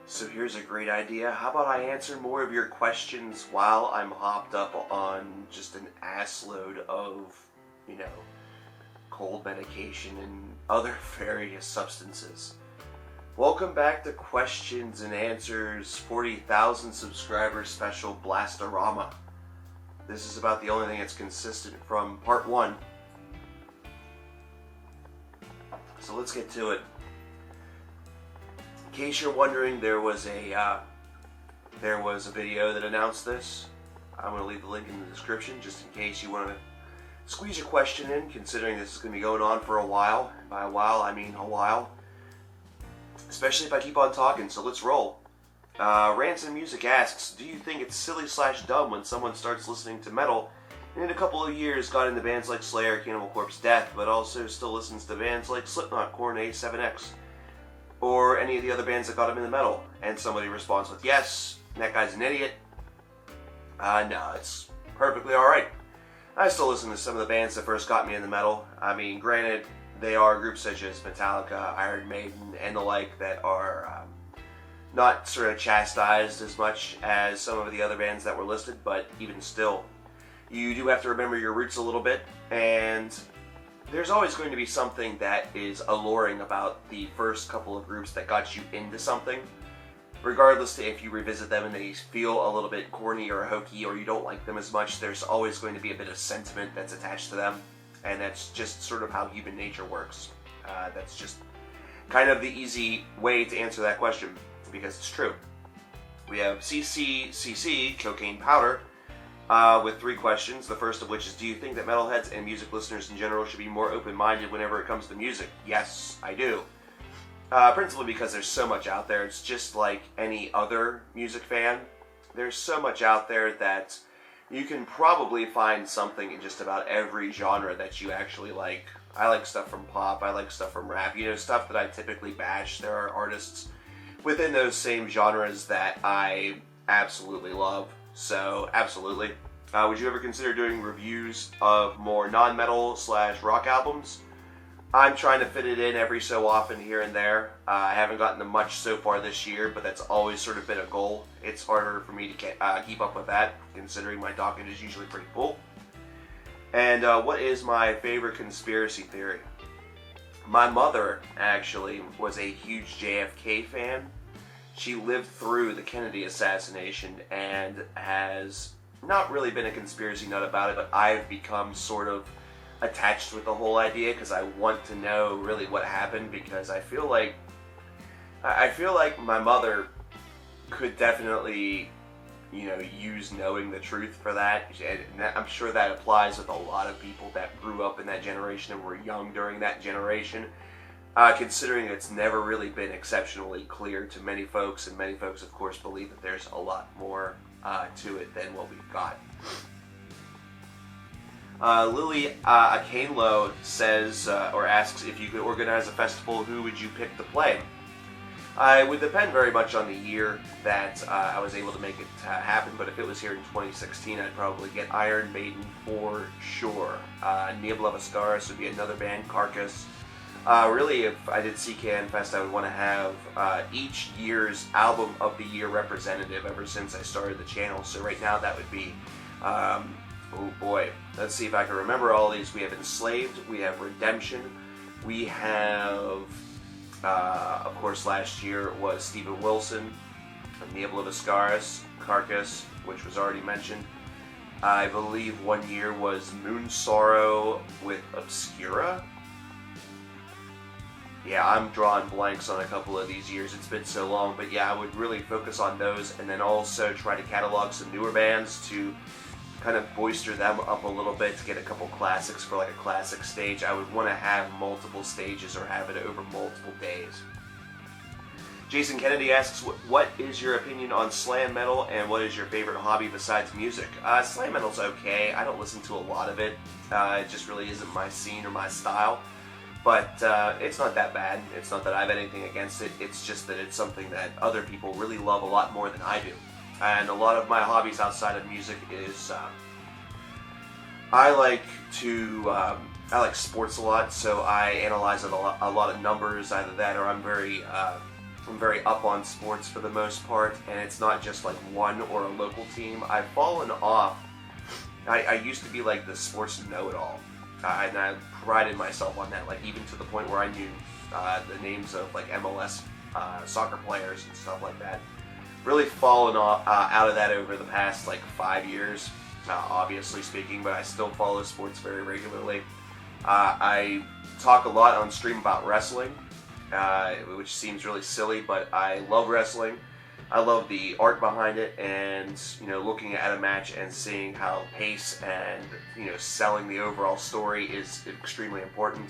So here's a great idea. How about I answer more of your questions while I'm hopped up on just an assload of, you know, cold medication and other various substances. Welcome back to Questions and Answers 40,000 subscribers special Blastorama. This is about the only thing that's consistent from part 1. So let's get to it. In case you're wondering, there was a video that announced this. I'm going to leave the link in the description just in case you want to squeeze your question in, considering this is going to be going on for a while. By a while, I mean a while. Especially if I keep on talking, so let's roll. Ransom Music asks, do you think it's silly/dumb when someone starts listening to metal and in a couple of years got into bands like Slayer, Cannibal Corpse, Death, but also still listens to bands like Slipknot, Korn, A7X, or any of the other bands that got him into metal? And somebody responds with, yes, that guy's an idiot. No, it's perfectly alright. I still listen to some of the bands that first got me into metal. I mean, granted, they are groups such as Metallica, Iron Maiden, and the like that are not sort of chastised as much as some of the other bands that were listed, but even still, you do have to remember your roots a little bit, and there's always going to be something that is alluring about the first couple of groups that got you into something. Regardless if you revisit them and they feel a little bit corny or hokey or you don't like them as much, there's always going to be a bit of sentiment that's attached to them. And that's just sort of how human nature works. That's just kind of the easy way to answer that question, because it's true. We have CCCC, Cocaine Powder, with 3 questions. The first of which is, do you think that metalheads and music listeners in general should be more open-minded whenever it comes to music? Yes, I do. Principally because there's so much out there. It's just like any other music fan. There's so much out there that you can probably find something in just about every genre that you actually like. I like stuff from pop, I like stuff from rap, stuff that I typically bash. There are artists within those same genres that I absolutely love. So, absolutely. Would you ever consider doing reviews of more non-metal/rock albums? I'm trying to fit it in every so often here and there. I haven't gotten to much so far this year, but that's always sort of been a goal. It's harder for me to keep up with that, considering my docket is usually pretty full. And what is my favorite conspiracy theory? My mother, actually, was a huge JFK fan. She lived through the Kennedy assassination and has not really been a conspiracy nut about it, but I've become sort of attached with the whole idea because I want to know really what happened, because I feel like my mother could definitely use knowing the truth for that, and I'm sure that applies with a lot of people that grew up in that generation and were young during that generation, considering it's never really been exceptionally clear to many folks, and many folks of course believe that there's a lot more to it than what we've got. Lily Akanlo says, or asks, if you could organize a festival, who would you pick to play? It would depend very much on the year that I was able to make it happen, but if it was here in 2016, I'd probably get Iron Maiden for sure. Niebla Vascaris would be another band, Carcass. Really, if I did CKN Fest, I would want to have each year's album of the year representative ever since I started the channel. So right now that would be... oh boy, let's see if I can remember all these. We have Enslaved, we have Redemption, we have, of course last year was Steven Wilson, Niebla Vascaris, Carcass, which was already mentioned. I believe one year was Moon Sorrow with Obscura. Yeah, I'm drawing blanks on a couple of these years, it's been so long, but yeah, I would really focus on those, and then also try to catalog some newer bands to kind of boister them up a little bit, to get a couple classics for like a classic stage. I would want to have multiple stages or have it over multiple days. Jason Kennedy asks, what is your opinion on slam metal, and what is your favorite hobby besides music? Slam metal's okay. I don't listen to a lot of it. It just really isn't my scene or my style. But it's not that bad. It's not that I have anything against it. It's just that it's something that other people really love a lot more than I do. And a lot of my hobbies outside of music is I like sports a lot, so I analyze a lot of numbers, either that or I'm very I'm very up on sports for the most part, and it's not just like one or a local team. I've fallen off. I used to be like the sports know-it-all, and I prided myself on that, like even to the point where I knew the names of like MLS soccer players and stuff like that. Really fallen off out of that over the past like 5 years, obviously speaking, but I still follow sports very regularly. I talk a lot on stream about wrestling, which seems really silly, but I love wrestling. I love the art behind it, and looking at a match and seeing how pace and selling the overall story is extremely important.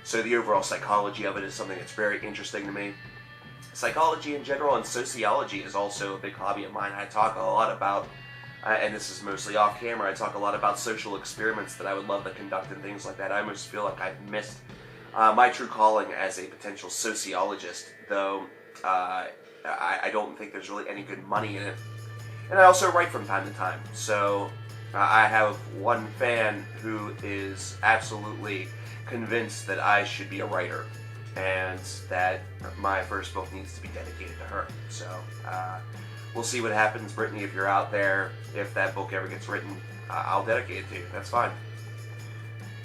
So the overall psychology of it is something that's very interesting to me. Psychology in general and sociology is also a big hobby of mine. I talk a lot about, and this is mostly off camera, I talk a lot about social experiments that I would love to conduct and things like that. I almost feel like I've missed my true calling as a potential sociologist, though I don't think there's really any good money in it. And I also write from time to time, so I have one fan who is absolutely convinced that I should be a writer, and that my first book needs to be dedicated to her. So we'll see what happens. Brittany, if you're out there, if that book ever gets written, I'll dedicate it to you. That's fine.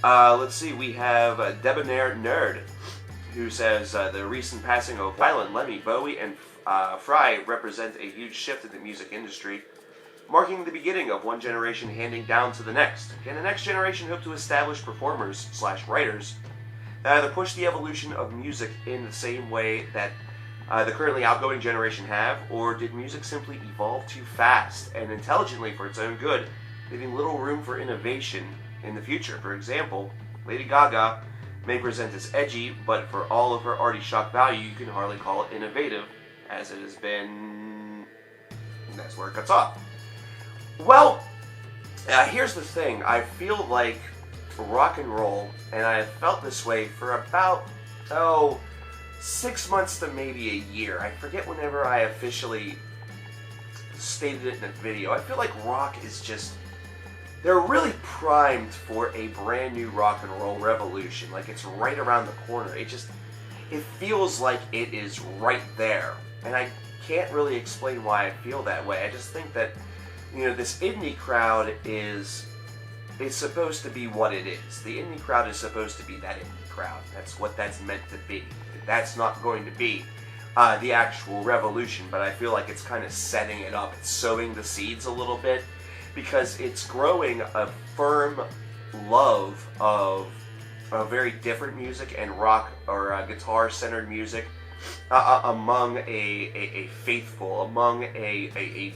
Let's see, we have Debonair Nerd, who says the recent passing of Wyland, Lemmy, Bowie, and Fry represent a huge shift in the music industry, marking the beginning of one generation handing down to the next. Can the next generation hope to establish performers/writers that either push the evolution of music in the same way that the currently outgoing generation have, or did music simply evolve too fast and intelligently for its own good, leaving little room for innovation in the future? For example, Lady Gaga may present as edgy, but for all of her arty shock value, you can hardly call it innovative, as it has been. And that's where it cuts off. Well, here's the thing. I feel like rock and roll, and I have felt this way for about 6 months to maybe a year. I forget whenever I officially stated it in a video. I feel like rock is just, they're really primed for a brand new rock and roll revolution. Like it's right around the corner. It feels like it is right there. And I can't really explain why I feel that way. I just think that, this indie crowd is supposed to be what it is. The indie crowd is supposed to be that indie crowd. That's what that's meant to be. That's not going to be the actual revolution, but I feel like it's kind of setting it up. It's sowing the seeds a little bit, because it's growing a firm love of very different music and rock or guitar-centered music among a faithful, among a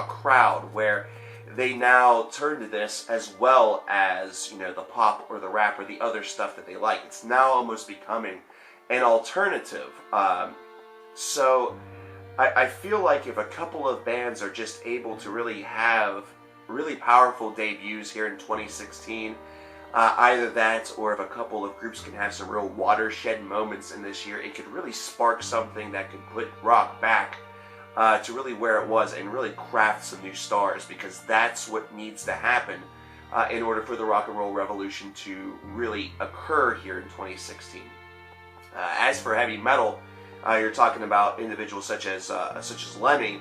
crowd, where they now turn to this as well as the pop or the rap or the other stuff that they like. It's now almost becoming an alternative. So I feel like if a couple of bands are just able to really have really powerful debuts here in 2016, either that or if a couple of groups can have some real watershed moments in this year, it could really spark something that could put rock back to really where it was and really craft some new stars, because that's what needs to happen in order for the rock and roll revolution to really occur here in 2016. As for heavy metal, you're talking about individuals such as Lemmy.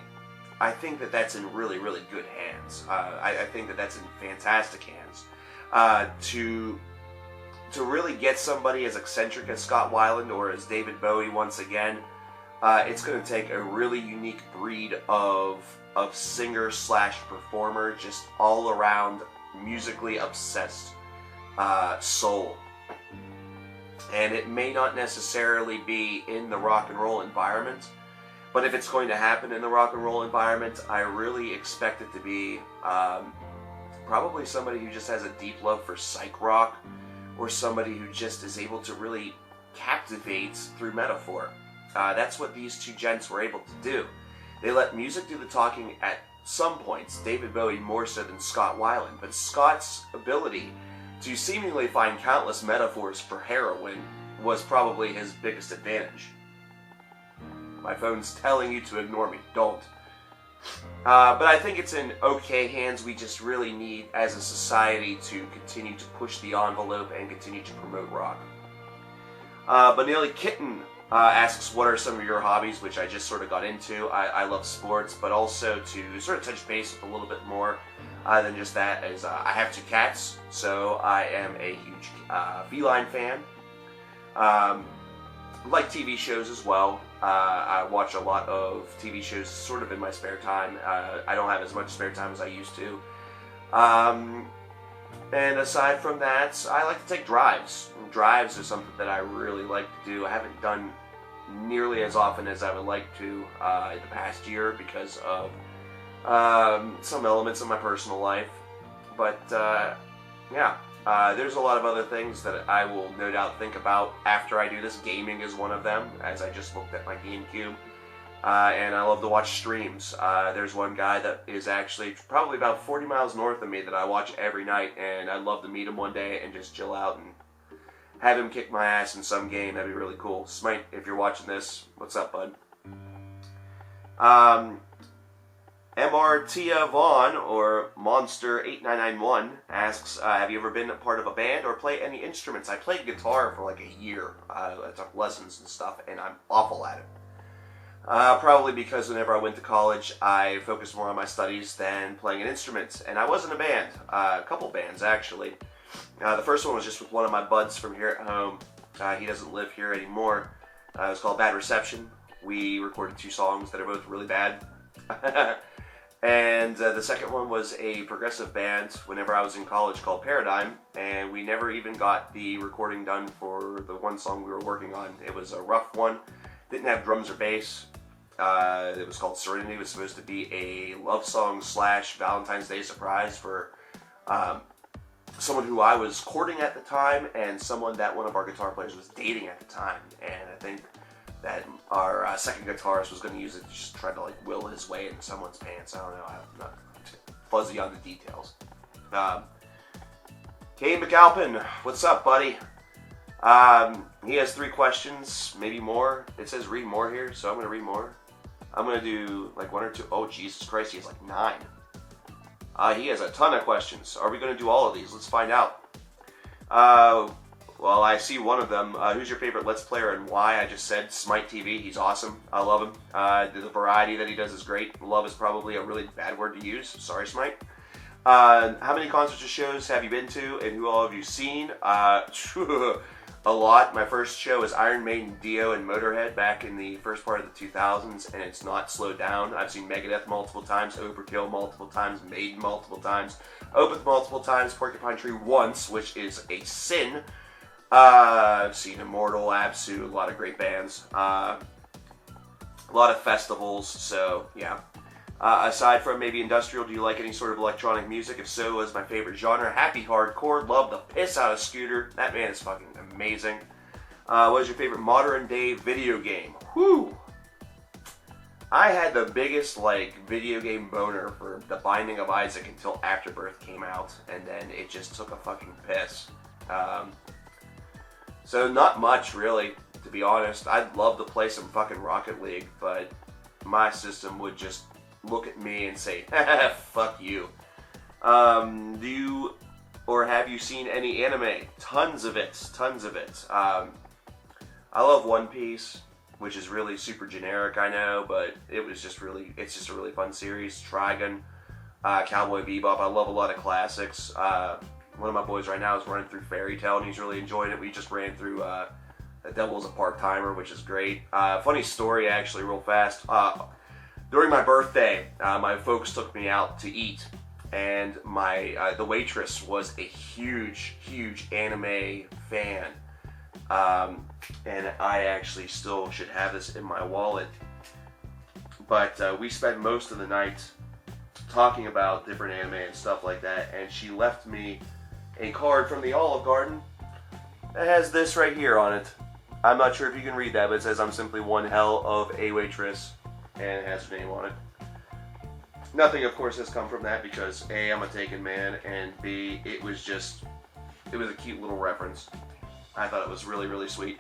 I think that that's in really, really good hands. I think that that's in fantastic hands. To really get somebody as eccentric as Scott Weiland or as David Bowie once again, it's going to take a really unique breed of singer/performer, just all around musically obsessed soul. And it may not necessarily be in the rock and roll environment, but if it's going to happen in the rock and roll environment, I really expect it to be probably somebody who just has a deep love for psych rock, or somebody who just is able to really captivate through metaphor. That's what these two gents were able to do. They let music do the talking at some points, David Bowie more so than Scott Weiland, but Scott's ability to seemingly find countless metaphors for heroin was probably his biggest advantage. My phone's telling you to ignore me. Don't. But I think it's in okay hands. We just really need, as a society, to continue to push the envelope and continue to promote rock. Banili Kitten Asks, what are some of your hobbies, which I just sort of got into. I love sports, but also to sort of touch base with a little bit more than just that, is I have 2 cats, so I am a huge feline fan. Like TV shows as well. I watch a lot of TV shows sort of in my spare time. I don't have as much spare time as I used to. And aside from that, I like to take drives. Drives is something that I really like to do. I haven't done nearly as often as I would like to in the past year because of some elements of my personal life. But yeah, there's a lot of other things that I will no doubt think about after I do this. Gaming is one of them, as I just looked at my GameCube. And I love to watch streams. There's one guy that is actually probably about 40 miles north of me that I watch every night, and I'd love to meet him one day and just chill out and have him kick my ass in some game. That'd be really cool. Smite, if you're watching this, what's up, bud? MRTia Vaughn, or Monster8991, asks, have you ever been a part of a band or play any instruments? I played guitar for like a year. I took lessons and stuff, and I'm awful at it. Probably because whenever I went to college, I focused more on my studies than playing an instrument. And I was in a band, a couple bands actually. The first one was just with one of my buds from here at home. He doesn't live here anymore. It was called Bad Reception. We recorded 2 songs that are both really bad. And the second one was a progressive band whenever I was in college called Paradigm. And we never even got the recording done for the one song we were working on. It was a rough one. Didn't have drums or bass. It was called Serenity. It was supposed to be a love song / Valentine's Day surprise for someone who I was courting at the time and someone that one of our guitar players was dating at the time. And I think that our second guitarist was going to use it to just try to like will his way into someone's pants. I don't know. I'm not fuzzy on the details. Kane McAlpin, what's up, buddy? He has 3 questions, maybe more. It says read more here, so I'm going to read more. I'm going to do like 1 or 2. Oh, Jesus Christ, he has like 9. He has a ton of questions. Are we going to do all of these? Let's find out. Well, I see one of them. Who's your favorite Let's Player and why? I just said Smite TV. He's awesome. I love him. The variety that he does is great. Love is probably a really bad word to use. Sorry, Smite. How many concerts or shows have you been to, and who all have you seen? A lot. My first show was Iron Maiden, Dio, and Motorhead back in the first part of the 2000s, and it's not slowed down. I've seen Megadeth multiple times, Overkill multiple times, Maiden multiple times, Opeth multiple times, Porcupine Tree once, which is a sin. I've seen Immortal, Absu, a lot of great bands, a lot of festivals, so yeah. Aside from maybe industrial, do you like any sort of electronic music? If so, what is my favorite genre? Happy hardcore. Love the piss out of Scooter. That man is fucking amazing. What is your favorite modern day video game? Whew. I had the biggest video game boner for The Binding of Isaac until Afterbirth came out, and then it just took a fucking piss. So not much really, to be honest. I'd love to play some fucking Rocket League, but my system would just look at me and say, fuck you. Do you or have you seen any anime? Tons of it. I love One Piece, which is really super generic, I know, but it's just a really fun series. Trigun, Cowboy Bebop. I love a lot of classics. One of my boys right now is running through Fairy Tail, and he's really enjoying it. We just ran through The Devil's a Part-Timer, which is great. Funny story, actually, real fast. During my birthday, my folks took me out to eat, and the waitress was a huge anime fan. And I actually still should have this in my wallet. But we spent most of the night talking about different anime and stuff like that, and she left me a card from the Olive Garden that has this right here on it. I'm not sure if you can read that, but it says, "I'm simply one hell of a waitress," and it has her name on it. Nothing, of course, has come from that because A, I'm a taken man, and B, it was a cute little reference. I thought it was really sweet.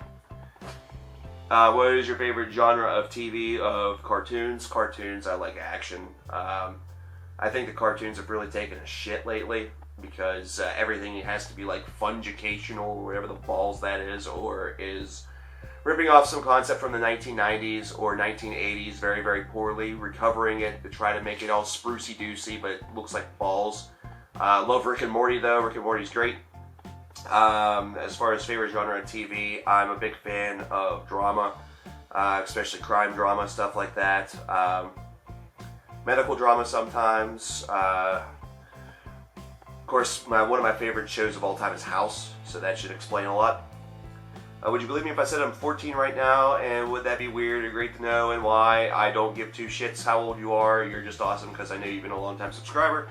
What is your favorite genre of TV, of cartoons? Cartoons, I like action. I think the cartoons have really taken a shit lately because everything has to be like funjucational, or whatever the balls that is, or is ripping off some concept from the 1990s or 1980s very, very poorly, recovering it to try to make it all sprucey-doocy, but it looks like balls. Love Rick and Morty, though. Rick and Morty's great. As far as favorite genre on TV, I'm a big fan of drama, especially crime drama, stuff like that. Medical drama sometimes. Of course, one of my favorite shows of all time is House, so that should explain a lot. Would you believe me if I said I'm 14 right now, and would that be weird or great to know, and why? I don't give two shits how old you are. You're just awesome because I know you've been a long-time subscriber.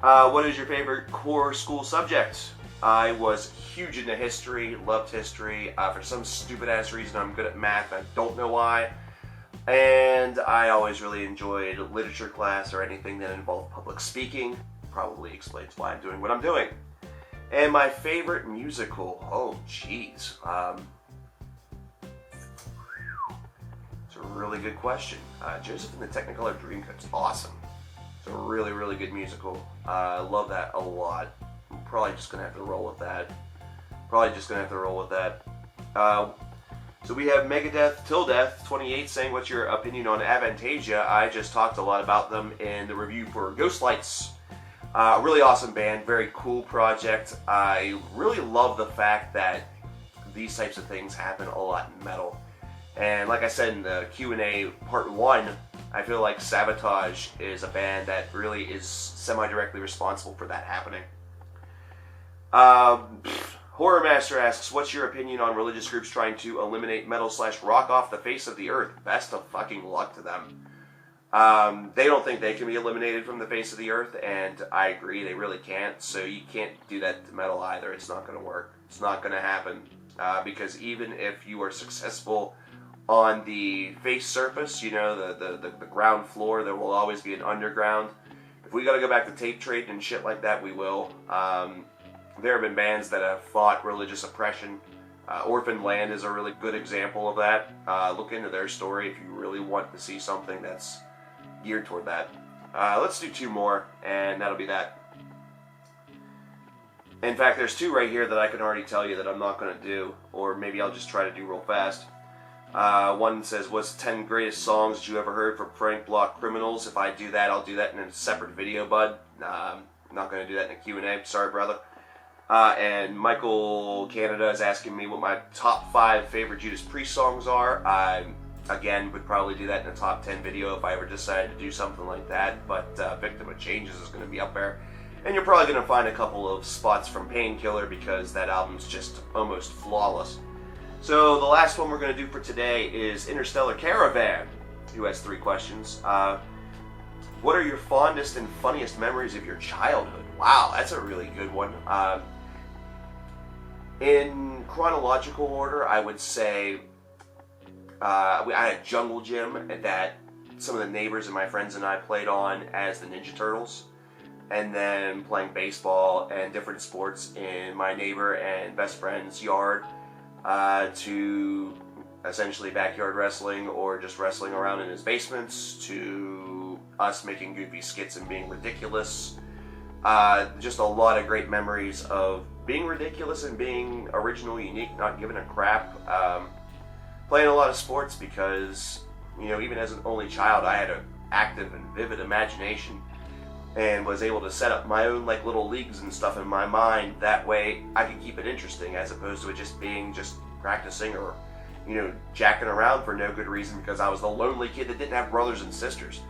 What is your favorite core school subject? I was huge into history, loved history. For some stupid-ass reason, I'm good at math. I don't know why. And I always really enjoyed literature class or anything that involved public speaking. Probably explains why I'm doing what I'm doing. And my favorite musical, oh jeez. It's a really good question. Joseph and the Technicolor Dreamcoat's awesome. It's a really, really good musical. I love that a lot. I'm probably just going to have to roll with that. So we have Megadeth Till Death 28 saying, what's your opinion on Avantasia? I just talked a lot about them in the review for Ghost Lights. Really awesome band, very cool project. I really love the fact that these types of things happen a lot in metal. And like I said in the Q&A part 1, I feel like Sabotage is a band that really is semi-directly responsible for that happening. Horror Master asks, what's your opinion on religious groups trying to eliminate metal/rock off the face of the earth? Best of fucking luck to them. They don't think they can be eliminated from the face of the earth, and I agree, they really can't. So you can't do that to metal either. It's not going to work. It's not going to happen. Because even if you are successful on the face surface, you know, the ground floor, there will always be an underground. If we got to go back to tape trading and shit like that, we will. There have been bands that have fought religious oppression. Orphan Land is a really good example of that. Look into their story if you really want to see something that's geared toward that. Let's do 2 more, and that'll be that. In fact, there's 2 right here that I can already tell you that I'm not going to do, or maybe I'll just try to do real fast. One says, what's the 10 greatest songs you ever heard from Frank Block Criminals? If I do that, I'll do that in a separate video, bud. I'm not going to do that in a Q&A. Sorry, brother. And Michael Canada is asking me what my top 5 favorite Judas Priest songs are. I, again, would probably do that in a top 10 video if I ever decided to do something like that. But Victim of Changes is going to be up there. And you're probably going to find a couple of spots from Painkiller because that album's just almost flawless. So the last one we're going to do for today is Interstellar Caravan, who has 3 questions. What are your fondest and funniest memories of your childhood? Wow, that's a really good one. In chronological order, I would say I had a jungle gym that some of the neighbors and my friends and I played on as the Ninja Turtles, and then playing baseball and different sports in my neighbor and best friend's yard, to essentially backyard wrestling or just wrestling around in his basements, to us making goofy skits and being ridiculous. Just a lot of great memories of being ridiculous and being original, unique, not giving a crap. Playing a lot of sports because, you know, even as an only child, I had an active and vivid imagination and was able to set up my own like little leagues and stuff in my mind. That way I could keep it interesting as opposed to it just being just practicing or, you know, jacking around for no good reason because I was the lonely kid that didn't have brothers and sisters.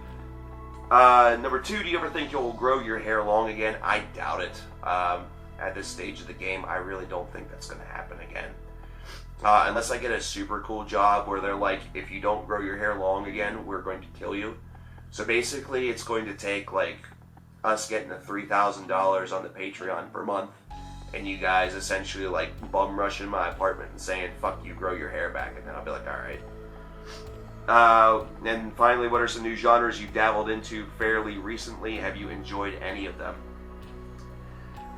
Number 2, do you ever think you'll grow your hair long again? I doubt it. At this stage of the game, I really don't think that's going to happen again. Unless I get a super cool job where they're like, if you don't grow your hair long again, we're going to kill you. So basically, it's going to take like us getting $3,000 on the Patreon per month, and you guys essentially like bum rushing my apartment and saying, fuck you, grow your hair back, and then I'll be like, alright. And finally, what are some new genres you've dabbled into fairly recently? Have you enjoyed any of them?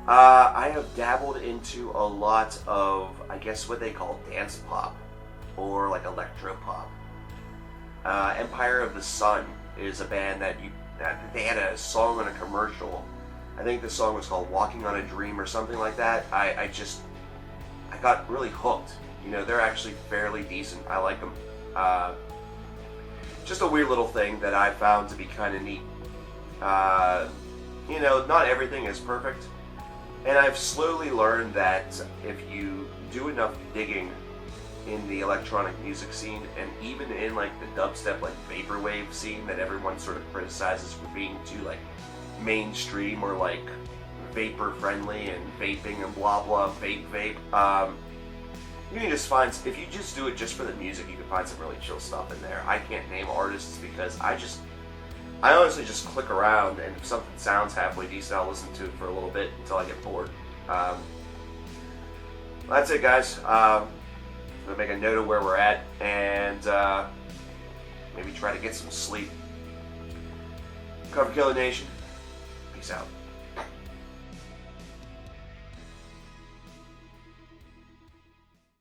I have dabbled into a lot of, I guess what they call dance pop, or like electro pop. Empire of the Sun is a band that they had a song on a commercial. I think the song was called Walking on a Dream or something like that. I got really hooked. you know, they're actually fairly decent. I like them. Just a weird little thing that I found to be kind of neat. You know, not everything is perfect, and I've slowly learned that if you do enough digging in the electronic music scene, and even in like the dubstep, like vaporwave scene that everyone sort of criticizes for being too like mainstream or like vapor friendly and vaping and blah blah vape. You can just find, if you just do it just for the music, you can find some really chill stuff in there. I can't name artists because I honestly just click around, and if something sounds halfway decent, I'll listen to it for a little bit until I get bored. That's it, guys. I'm gonna make a note of where we're at, and maybe try to get some sleep. Cover Killer Nation, peace out.